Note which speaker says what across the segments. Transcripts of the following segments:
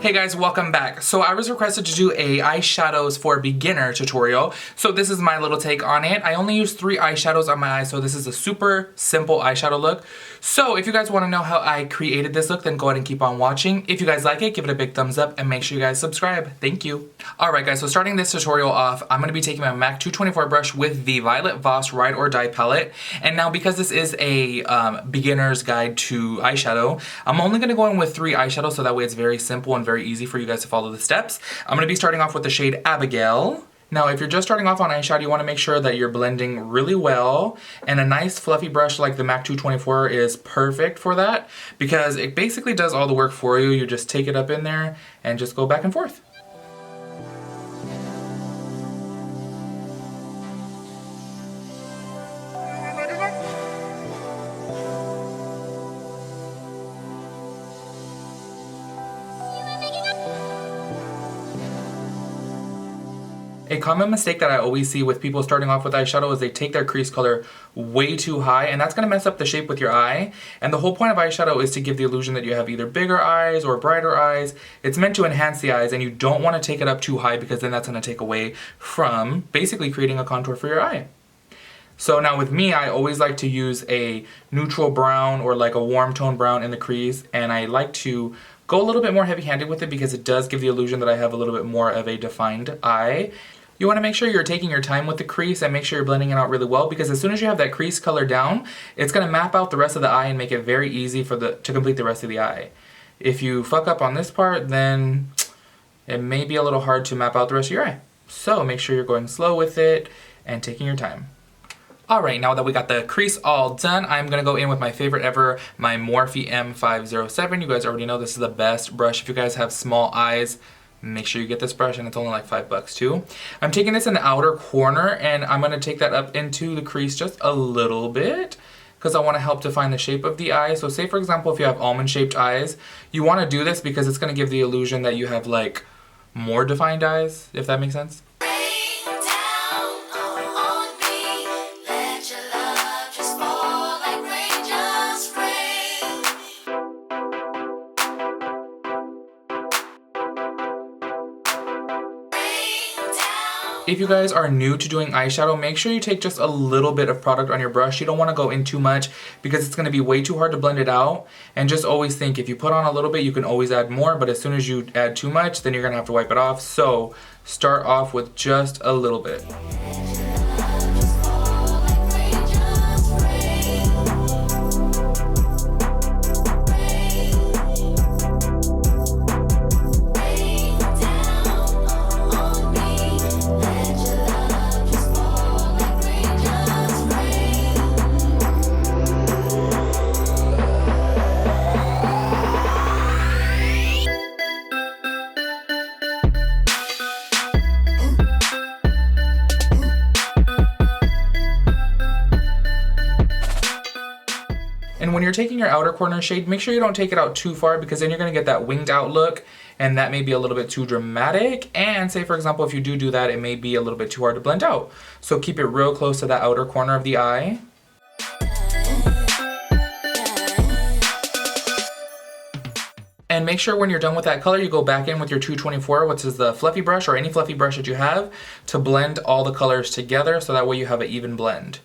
Speaker 1: Hey guys, welcome back. So I was requested to do a eyeshadows for beginner tutorial. So this is my little take on it. I only use 3 eyeshadows on my eyes, so this is a super simple eyeshadow look. So if you guys want to know how I created this look, then go ahead and keep on watching. If you guys like it, give it a big thumbs up and make sure you guys subscribe. Thank you. Alright guys, so starting this tutorial off, I'm going to be taking my MAC 224 brush with the Violet Voss Ride or Die palette. And now because this is a beginner's guide to eyeshadow, I'm only going to go in with 3 eyeshadows so that way it's very simple and very easy for you guys to follow the steps. I'm going to be starting off with the shade Abigail. Now if you're just starting off on eyeshadow, you want to make sure that you're blending really well, and a nice fluffy brush like the MAC 224 is perfect for that because it basically does all the work for you. You just take it up in there and just go back and forth. A common mistake that I always see with people starting off with eyeshadow is they take their crease color way too high, and that's going to mess up the shape with your eye. And the whole point of eyeshadow is to give the illusion that you have either bigger eyes or brighter eyes. It's meant to enhance the eyes, and you don't want to take it up too high because then that's going to take away from basically creating a contour for your eye. So now with me, I always like to use a neutral brown or like a warm tone brown in the crease, and I like to go a little bit more heavy-handed with it because it does give the illusion that I have a little bit more of a defined eye. You want to make sure you're taking your time with the crease and make sure you're blending it out really well, because as soon as you have that crease color down, it's going to map out the rest of the eye and make it very easy to complete the rest of the eye. If you fuck up on this part, then it may be a little hard to map out the rest of your eye. So make sure you're going slow with it and taking your time. Alright, now that we got the crease all done, I'm going to go in with my favorite ever, my Morphe M507. You guys already know this is the best brush. If you guys have small eyes, make sure you get this brush, and it's only like $5 too. I'm taking this in the outer corner, and I'm going to take that up into the crease just a little bit because I want to help define the shape of the eye. So say for example if you have almond shaped eyes, you want to do this because it's going to give the illusion that you have like more defined eyes, if that makes sense. If you guys are new to doing eyeshadow, make sure you take just a little bit of product on your brush. You don't want to go in too much because it's going to be way too hard to blend it out. And just always think, if you put on a little bit, you can always add more, but as soon as you add too much, then you're going to have to wipe it off. So start off with just a little bit. And when you're taking your outer corner shade, make sure you don't take it out too far because then you're going to get that winged out look, and that may be a little bit too dramatic. And say for example if you do that, it may be a little bit too hard to blend out. So keep it real close to that outer corner of the eye. And make sure when you're done with that color, you go back in with your 224, which is the fluffy brush or any fluffy brush that you have, to blend all the colors together so that way you have an even blend.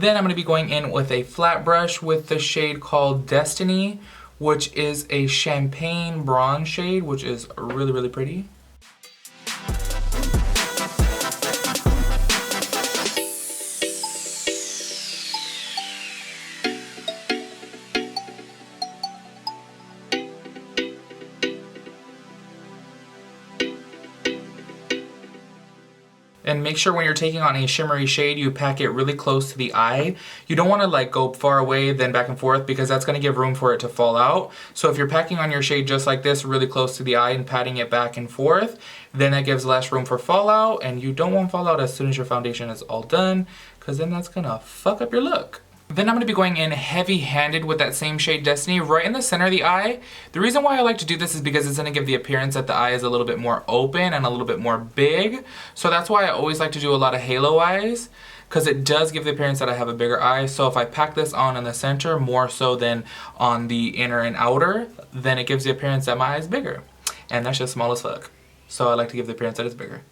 Speaker 1: Then I'm going to be going in with a flat brush with the shade called Destiny, which is a champagne bronze shade, which is really, really pretty. And make sure when you're taking on a shimmery shade, you pack it really close to the eye. You don't want to like go far away then back and forth because that's going to give room for it to fall out. So if you're packing on your shade just like this, really close to the eye and patting it back and forth, then that gives less room for fallout, and you don't want fallout as soon as your foundation is all done because then that's going to fuck up your look. Then I'm going to be going in heavy-handed with that same shade Destiny right in the center of the eye. The reason why I like to do this is because it's going to give the appearance that the eye is a little bit more open and a little bit more big. So that's why I always like to do a lot of halo eyes, because it does give the appearance that I have a bigger eye. So if I pack this on in the center more so than on the inner and outer, then it gives the appearance that my eye is bigger. And that's just small as fuck. So I like to give the appearance that it's bigger.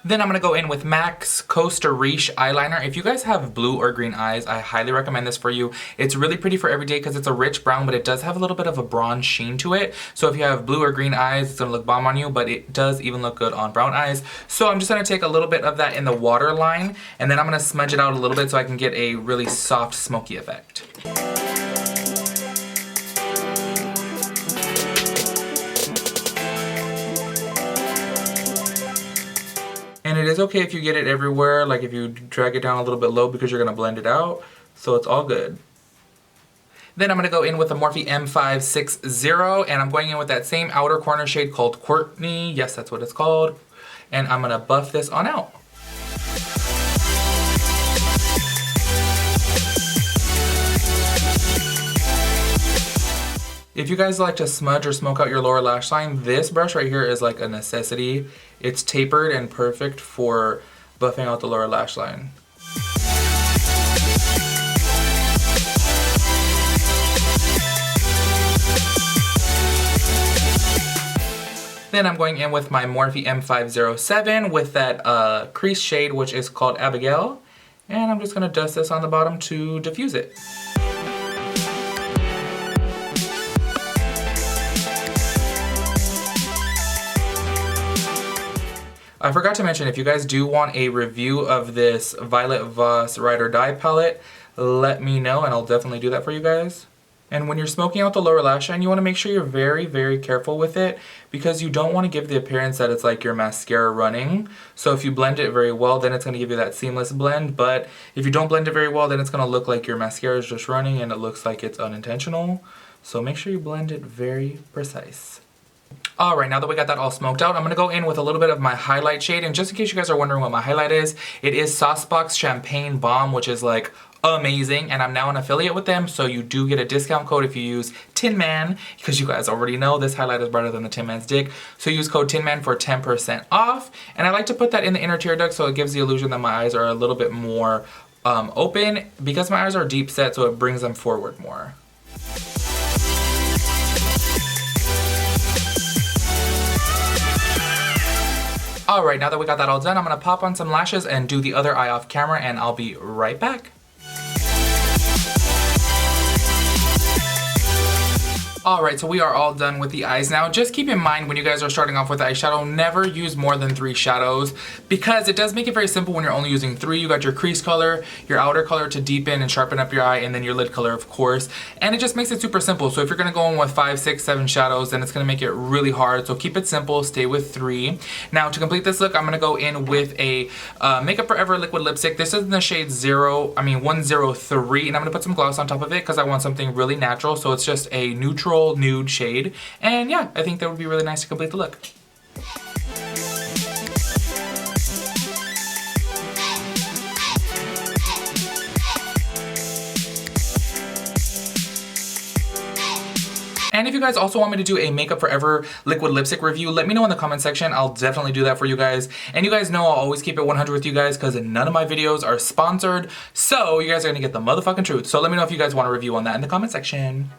Speaker 1: Then I'm going to go in with MAC's Costa Riche eyeliner. If you guys have blue or green eyes, I highly recommend this for you. It's really pretty for every day because it's a rich brown, but it does have a little bit of a bronze sheen to it. So if you have blue or green eyes, it's going to look bomb on you, but it does even look good on brown eyes. So I'm just going to take a little bit of that in the waterline, and then I'm going to smudge it out a little bit so I can get a really soft, smoky effect. And it is okay if you get it everywhere, like if you drag it down a little bit low, because you're going to blend it out. So it's all good. Then I'm going to go in with the Morphe M560, and I'm going in with that same outer corner shade called Courtney. Yes, that's what it's called. And I'm going to buff this on out. If you guys like to smudge or smoke out your lower lash line, this brush right here is like a necessity. It's tapered and perfect for buffing out the lower lash line. Then I'm going in with my Morphe M507 with that crease shade, which is called Abigail. And I'm just going to dust this on the bottom to diffuse it. I forgot to mention, if you guys do want a review of this Violet Voss Ride or Die palette, let me know and I'll definitely do that for you guys. And when you're smoking out the lower lash line, you want to make sure you're very, very careful with it, because you don't want to give the appearance that it's like your mascara running. So if you blend it very well, then it's going to give you that seamless blend. But if you don't blend it very well, then it's going to look like your mascara is just running and it looks like it's unintentional. So make sure you blend it very precise. Alright, now that we got that all smoked out, I'm going to go in with a little bit of my highlight shade. And just in case you guys are wondering what my highlight is, it is Saucebox Champagne Bomb, which is like amazing. And I'm now an affiliate with them, so you do get a discount code if you use Tin Man, because you guys already know this highlight is brighter than the Tin Man's dick. So use code Tin Man for 10% off. And I like to put that in the inner tear duct so it gives the illusion that my eyes are a little bit more open, because my eyes are deep set, so it brings them forward more. Alright, now that we got that all done, I'm going to pop on some lashes and do the other eye off camera, and I'll be right back. Alright, so we are all done with the eyes now. Just keep in mind when you guys are starting off with eyeshadow, never use more than 3 shadows, because it does make it very simple when you're only using 3. You got your crease color, your outer color to deepen and sharpen up your eye, and then your lid color, of course. And it just makes it super simple. So if you're going to go in with 5, 6, 7 shadows, then it's going to make it really hard. So keep it simple, stay with 3. Now to complete this look, I'm going to go in with a Makeup Forever liquid lipstick. This is in the shade 103, and I'm going to put some gloss on top of it because I want something really natural. So it's just a neutral nude shade, and yeah, I think that would be really nice to complete the look. And if you guys also want me to do a Makeup Forever liquid lipstick review, let me know in the comment section. I'll definitely do that for you guys. And you guys know I'll always keep it 100 with you guys, because none of my videos are sponsored. So you guys are gonna get the motherfucking truth. So let me know if you guys want a review on that in the comment section.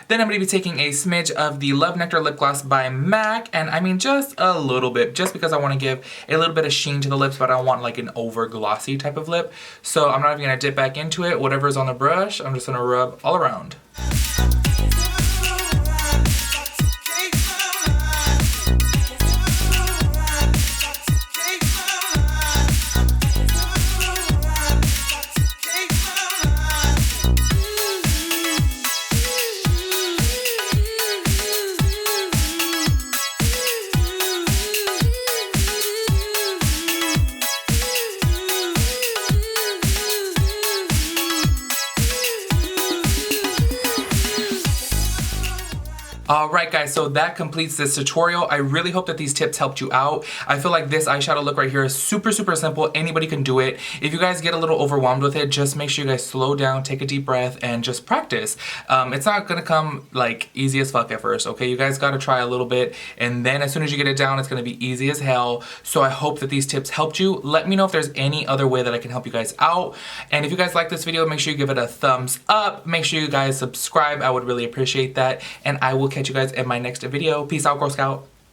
Speaker 1: Then I'm going to be taking a smidge of the Love Nectar Lip Gloss by MAC, and I mean just a little bit, just because I want to give a little bit of sheen to the lips, but I don't want like an over glossy type of lip. So I'm not even going to dip back into it. Whatever's on the brush, I'm just going to rub all around. Alright guys, so that completes this tutorial. I really hope that these tips helped you out. I feel like this eyeshadow look right here is super simple. Anybody can do it. If you guys get a little overwhelmed with it, just make sure you guys slow down, take a deep breath, and just practice. It's not gonna come like easy as fuck at first, okay? You guys gotta try a little bit, and then as soon as you get it down, it's gonna be easy as hell. So I hope that these tips helped you. Let me know if there's any other way that I can help you guys out. And if you guys like this video, make sure you give it a thumbs up. Make sure you guys subscribe. I would really appreciate that. And I will catch you guys in my next video. Peace out, Girl Scout.